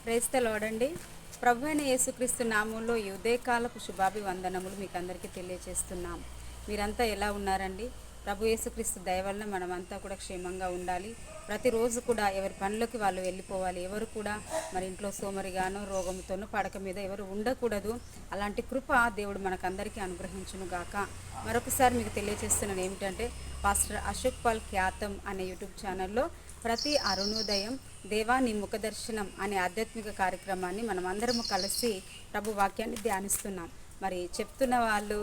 Praise the lord అండి. ప్రభు అయిన యేసుక్రీస్తు నామంలో ఈ ఉదయకాలపు శుభాభివందనములు మీకు అందరికీ తెలియజేస్తున్నాం. మీరంతా ఎలా ఉన్నారండి? ప్రభు యేసుక్రీస్తు దయ వలన మనమంతా కూడా క్షేమంగా ఉండాలి. ప్రతిరోజు కూడా ఎవరి పనులకి వాళ్ళు వెళ్ళిపోవాలి. ఎవరు కూడా మరి ఇంట్లో సోమరిగానో రోగంతోనో పడక మీద ఎవరు ఉండకూడదు. అలాంటి కృప దేవుడు మనకందరికీ అనుగ్రహించును గాక. మరొకసారి మీకు తెలియజేస్తున్నాను ఏమిటంటే, పాస్టర్ అశోక్ పాల్ ఖ్యాతం అనే యూట్యూబ్ ఛానల్లో ప్రతి అరుణోదయం దేవా నీ ముఖదర్శనం అనే ఆధ్యాత్మిక కార్యక్రమాన్ని మనం అందరము కలిసి ప్రభు వాక్యాన్ని ధ్యానిస్తున్నాం. మరి చెప్తున్న వాళ్ళు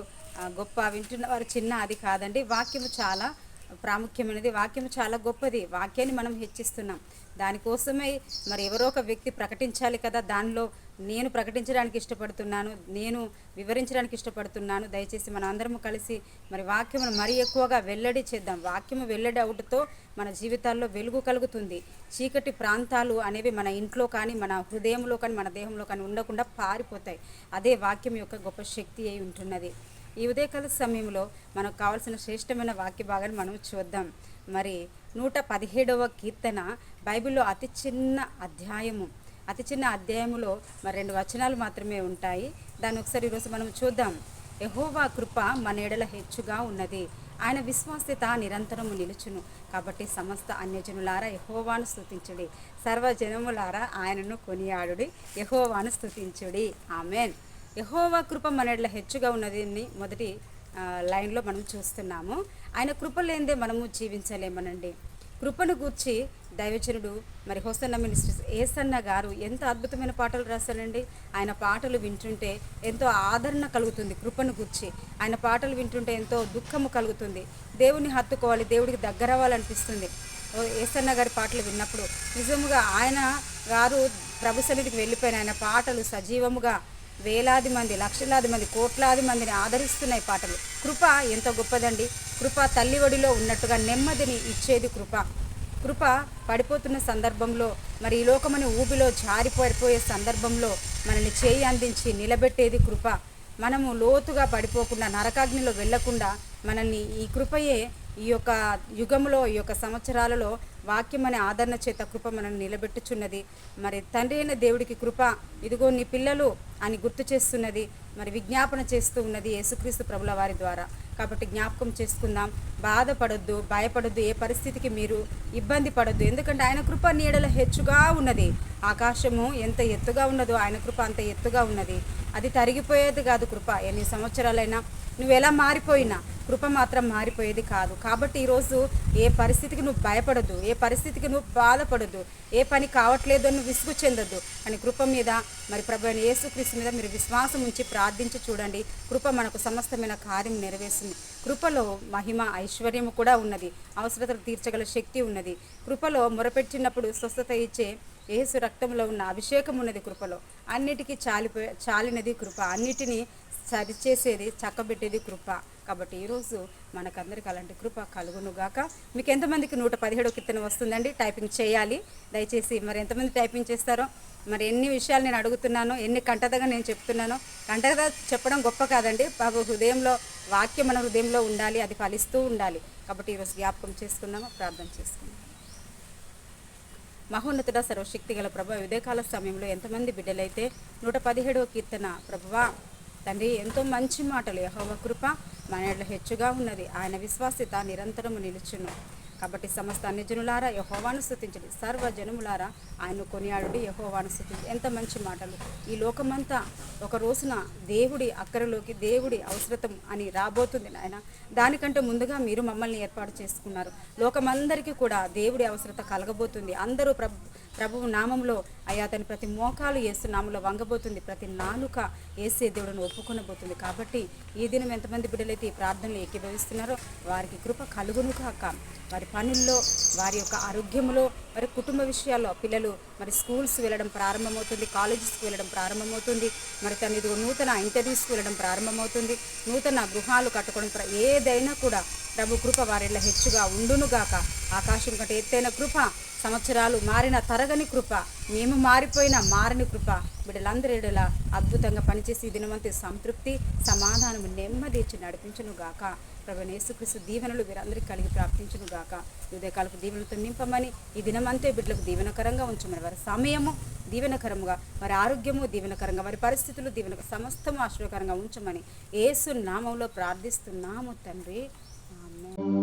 గొప్ప, వింటున్న వారు చిన్న, అది కాదండి. వాక్యము చాలా ప్రాముఖ్యమైనది, వాక్యము చాలా గొప్పది. వాక్యాన్ని మనం హెచ్చిస్తున్నాం. దానికోసమే మరి ఎవరో ఒక వ్యక్తి ప్రకటించాలి కదా. దానిలో నేను ప్రకటించడానికి ఇష్టపడుతున్నాను, నేను వివరించడానికి ఇష్టపడుతున్నాను. దయచేసి మనం అందరము కలిసి మరి వాక్యమును మరీ ఎక్కువగా వెల్లడి చేద్దాం. వాక్యము వెల్లడి అవుటతో మన జీవితాల్లో వెలుగు కలుగుతుంది. చీకటి ప్రాంతాలు అనేవి మన ఇంట్లో కానీ, మన హృదయంలో కానీ, మన దేహంలో కానీ ఉండకుండా పారిపోతాయి. అదే వాక్యం యొక్క గొప్ప శక్తి అయి ఉంటున్నది. ఈ ఉదయకాల సమయంలో మనకు కావాల్సిన శ్రేష్టమైన వాక్య భాగాన్ని మనం చూద్దాం. మరి 117వ కీర్తన బైబిల్లో అతి చిన్న అధ్యాయములో మరి 2 వచనాలు మాత్రమే ఉంటాయి. దాన్ని ఒకసారి ఈరోజు మనం చూద్దాం. యెహోవా కృప మన ఎడల హెచ్చుగా ఉన్నది, ఆయన విశ్వాస్యత నిరంతరము నిలుచును. కాబట్టి సమస్త అన్యజనులారా యెహోవాను స్తుతించుడి, సర్వజనములారా ఆయనను కొనియాడుడి, యెహోవాను స్తుతించుడి. ఆమేన్. యెహోవా కృప మన ఎడల హెచ్చుగా ఉన్నది అని మొదటి లైన్లో మనం చూస్తున్నాము. ఆయన కృప లేనిదే మనము జీవించలేమనండి. కృపను గూర్చి దైవజనుడు మరి హోసన్న మినిస్ట్రీస్ ఏసన్న గారు ఎంత అద్భుతమైన పాటలు రాశారండి. ఆయన పాటలు వింటుంటే ఎంతో ఆదరణ కలుగుతుంది. కృపను గూర్చి ఆయన పాటలు వింటుంటే ఎంతో దుఃఖము కలుగుతుంది. దేవుని హత్తుకోవాలి, దేవుడికి దగ్గర అవ్వాలనిపిస్తుంది. ఏసన్న గారి పాటలు విన్నప్పుడు నిజముగా ఆయన గారు ప్రభు సన్నిధికి వెళ్ళిపోయిన ఆయన పాటలు సజీవముగా వేలాది మంది, లక్షలాది మంది, కోట్లాది మందిని ఆదరిస్తున్నాయి పాటలు. కృప ఎంత గొప్పదండి. కృప తల్లి ఒడిలో ఉన్నట్టుగా నెమ్మదిని ఇచ్చేది కృప. కృప పడిపోతున్న సందర్భంలో, మరి ఈ లోకమని ఊబిలో జారిపోయే సందర్భంలో మనల్ని చేయి అందించి నిలబెట్టేది కృప. మనము లోతుగా పడిపోకుండా, నరకాగ్నిలో వెళ్లకుండా మనల్ని ఈ కృపయే ఈ యొక్క యుగంలో, ఈ యొక్క సంవత్సరాలలో వాక్యం అనే ఆదరణ చేత కృప మనల్ని నిలబెట్టుచున్నది. మరి తండ్రి అయిన దేవుడికి కృప ఇదిగో నీ పిల్లలు అని గుర్తు చేస్తున్నది, మరి విజ్ఞాపన చేస్తూ ఉన్నది యేసుక్రీస్తు ప్రభుల వారి ద్వారా. కాబట్టి జ్ఞాపకం చేసుకుందాం. బాధపడొద్దు, భయపడొద్దు, ఏ పరిస్థితికి మీరు ఇబ్బంది పడొద్దు. ఎందుకంటే ఆయన కృప నీడల హెచ్చుగా ఉన్నది. ఆకాశము ఎంత ఎత్తుగా ఉన్నదో ఆయన కృప అంత ఎత్తుగా ఉన్నది. అది తరిగిపోయేది కాదు కృప. ఎన్ని సంవత్సరాలైనా నువ్వు ఎలా మారిపోయినా కృప మాత్రం మారిపోయేది కాదు. కాబట్టి ఈరోజు ఏ పరిస్థితికి నువ్వు భయపడద్దు, ఏ పరిస్థితికి నువ్వు బాధపడద్దు, ఏ పని కావట్లేదు అని నువ్వు విసుగు చెందొద్దు. అని కృప మీద, మరి ప్రభు అయిన యేసుక్రీస్తు మీద మీరు విశ్వాసం ఉంచి ప్రార్థించి చూడండి. కృప మనకు సమస్తమైన కార్యం నెరవేరుస్తుంది. కృపలో మహిమ, ఐశ్వర్యము కూడా ఉన్నది. అవసరతలు తీర్చగల శక్తి ఉన్నది. కృపలో మొరపెట్టినప్పుడు స్వస్థత ఇచ్చే యేసు రక్తంలో ఉన్న అభిషేకం ఉన్నది. కృపలో అన్నిటికీ చాలినది కృప. అన్నిటినీ సరిచేసేది, చక్కబెట్టేది కృప. కాబట్టి ఈరోజు మనకందరికి అలాంటి కృప కలుగునుగాక. మీకు ఎంతమందికి 117వ కీర్తన వస్తుందండి? టైపింగ్ చేయాలి దయచేసి. మరి ఎంతమంది టైపింగ్ చేస్తారో, మరి ఎన్ని విషయాలు నేను అడుగుతున్నానో, ఎన్ని కంటదగా నేను చెప్తున్నానో. కంటదగా చెప్పడం గొప్ప కాదండి. బాబు హృదయంలో వాక్యం మన హృదయంలో ఉండాలి, అది ఫలిస్తూ ఉండాలి. కాబట్టి ఈరోజు జ్ఞాపకం చేసుకుందాము, ప్రార్థన చేసుకుందాం. మహోన్నతుడ, సర్వశక్తి గల ప్రభు, ఉదయకాల సమయంలో ఎంతమంది బిడ్డలైతే 117వ కీర్తన ప్రభువా తండ్రి ఎంతో మంచి మాటలు, యెహోవా కృప మన ఎడల హెచ్చుగా ఉన్నది, ఆయన విశ్వాస్యత నిరంతరము నిలుచును. కాబట్టి సమస్త అన్యజనులారా యెహోవాను స్తుతించండి, సర్వజనములారా ఆయన కొనియాడుడి, యెహోవాను స్తుతించండి. ఎంత మంచి మాటలు. ఈ లోకమంతా ఒక రోజున దేవుడి అక్కరలోకి, దేవుడి అవసరతం అని రాబోతుంది నాయన. దానికంటే ముందుగా మీరు మమ్మల్ని ఏర్పాటు చేసుకున్నారు. లోకమందరికీ కూడా దేవుడి అవసరత కలగబోతుంది. అందరూ ప్రభువు నామంలో అయ్యా తన ప్రతి మోకాలు యేసు నామంలో వంగబోతుంది, ప్రతి నాలుక యేసే దేవుడిని ఒప్పుకొనబోతుంది. కాబట్టి ఈ దినం ఎంతమంది బిడ్డలైతే ఈ ప్రార్థనలు ఏకీభవిస్తున్నారో వారికి కృప కలుగును కాక. వారి పనుల్లో, వారి యొక్క ఆరోగ్యంలో, వారి కుటుంబ విషయాల్లో, పిల్లలు మరి స్కూల్స్ వెళ్ళడం ప్రారంభమవుతుంది, కాలేజెస్కి వెళ్ళడం ప్రారంభమవుతుంది, మరి తను ఇదిగో నూతన ఇంటర్వ్యూస్కి వెళ్ళడం ప్రారంభమవుతుంది, నూతన గృహాలు కట్టుకోవడం, ఏదైనా కూడా ప్రభు కృప వారిలో హెచ్చుగా ఉండునుగాక. ఆకాశం కంటే ఎత్తైన కృప సంవత్సరాలు మారిన తరగని కృప, మేము మారిపోయిన మారని కృప బిడ్డలందరి ఎడల అద్భుతంగా పనిచేసి ఈ దినమంతే సంతృప్తి, సమాధానము, నెమ్మది ఇచ్చి నడిపించును గాక. ప్రభువైన యేసుక్రీస్తు దీవెనలు వీరందరికీ కలిగి ప్రాప్తించును గాక. ఉదయకాలపు దీవెనలతో నింపమని, ఈ దినమంతే బిడ్డలకు దీవెనకరంగా ఉంచమని, వారి సమయము దీవెనకరముగా, వారి ఆరోగ్యము దీవెనకరంగా, వారి పరిస్థితులు దీవెన సమస్తము ఆశీర్వకరంగా ఉంచమని యేసు నామములో ప్రార్థిస్తున్నాము తండ్రి. ఆమేన్.